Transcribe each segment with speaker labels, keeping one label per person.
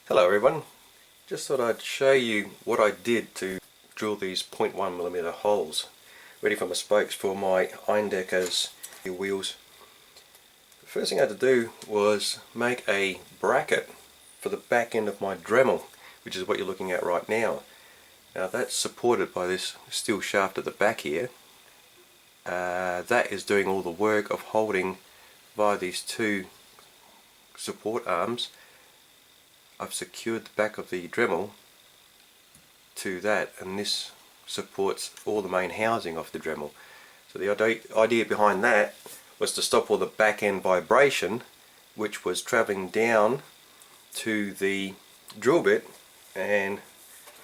Speaker 1: Hello everyone, just thought I'd show you what I did to drill these 0.1mm holes ready for my spokes for my Eindecker's wheels. The first thing I had to do was make a bracket for the back end of my Dremel, which is what you're looking at right now. Now that's supported by this steel shaft at the back here. That is doing all the work of holding via these two support arms. I've secured the back of the Dremel to that, and this supports all the main housing of the Dremel. So the idea behind that was to stop all the back end vibration which was travelling down to the drill bit and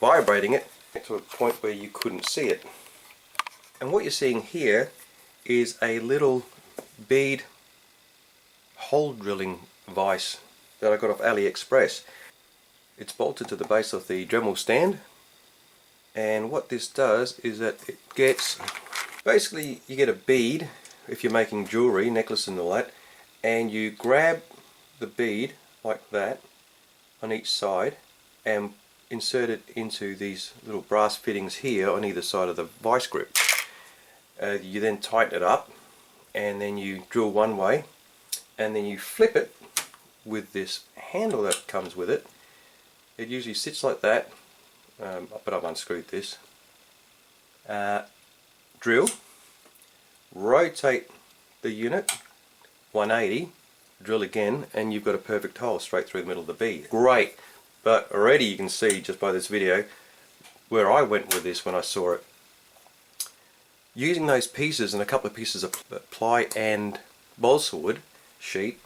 Speaker 1: vibrating it to a point where you couldn't see it. And what you're seeing here is a little bead hole drilling vise that I got off AliExpress. It's bolted to the base of the Dremel stand, and what this does is that it gets, basically you get a bead if you're making jewellery, necklace and all that, and you grab the bead like that on each side and insert it into these little brass fittings here on either side of the vice grip. You then tighten it up and then you drill one way and then you flip it with this handle that comes with it. It usually sits like that, but I've unscrewed this. Drill, rotate the unit 180, drill again, and you've got a perfect hole straight through the middle of the bead. Great, but already you can see just by this video where I went with this when I saw it. Using those pieces and a couple of pieces of ply and balsa wood sheet,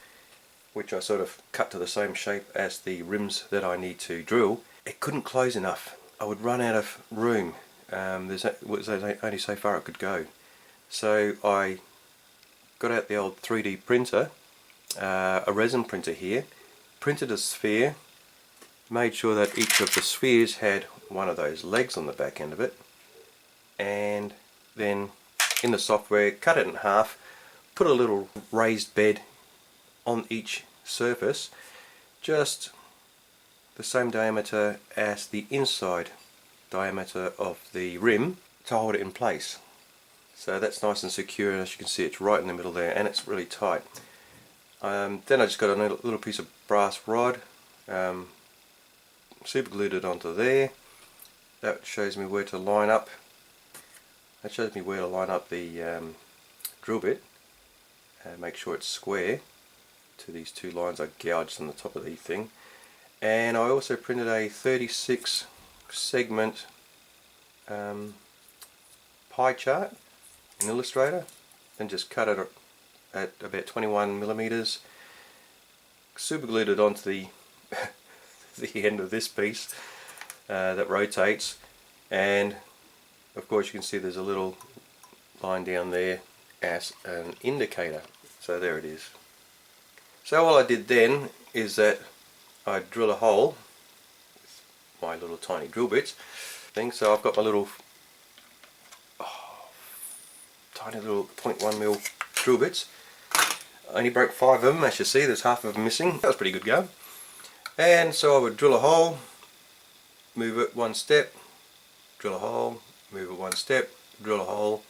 Speaker 1: which I sort of cut to the same shape as the rims that I need to drill, it couldn't close enough. I would run out of room. There's only so far it could go. So I got out the old 3D printer, a resin printer here, printed a sphere, made sure that each of the spheres had one of those legs on the back end of it, and then in the software cut it in half, put a little raised bed on each surface, just the same diameter as the inside diameter of the rim to hold it in place. So that's nice and secure, and as you can see it's right in the middle there, and it's really tight. Then I just got a little piece of brass rod, super glued it onto there. That shows me where to line up. That shows me where to line up the drill bit and make sure it's square to these two lines I gouged on the top of the thing. And I also printed a 36 segment pie chart in Illustrator and just cut it at about 21mm, super glued it onto the the end of this piece that rotates, and of course you can see there's a little line down there as an indicator. So there it is. So all I did then is that I drill a hole with my little tiny drill bits thing. So I've got my little tiny little 0.1mm drill bits. I only broke 5 of them, as you see. There's half of them missing. That was pretty good going. And so I would drill a hole, move it one step, drill a hole, move it one step, drill a hole,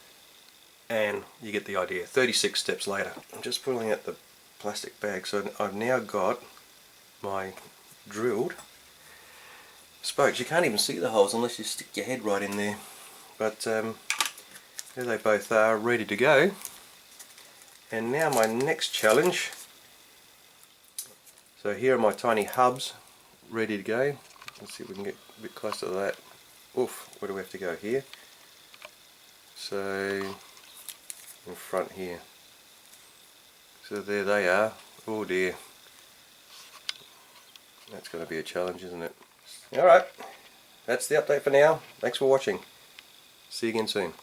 Speaker 1: and you get the idea. 36 steps later. I'm just pulling out the plastic bag, so I've now got my drilled spokes. You can't even see the holes unless you stick your head right in there, but there they both are, ready to go. And now my next challenge, so here are my tiny hubs ready to go. Let's see if we can get a bit closer to that. Oof, where do we have to go? Here. So in front here. So there they are. Oh dear. That's going to be a challenge, isn't it? Alright, that's the update for now. Thanks for watching. See you again soon.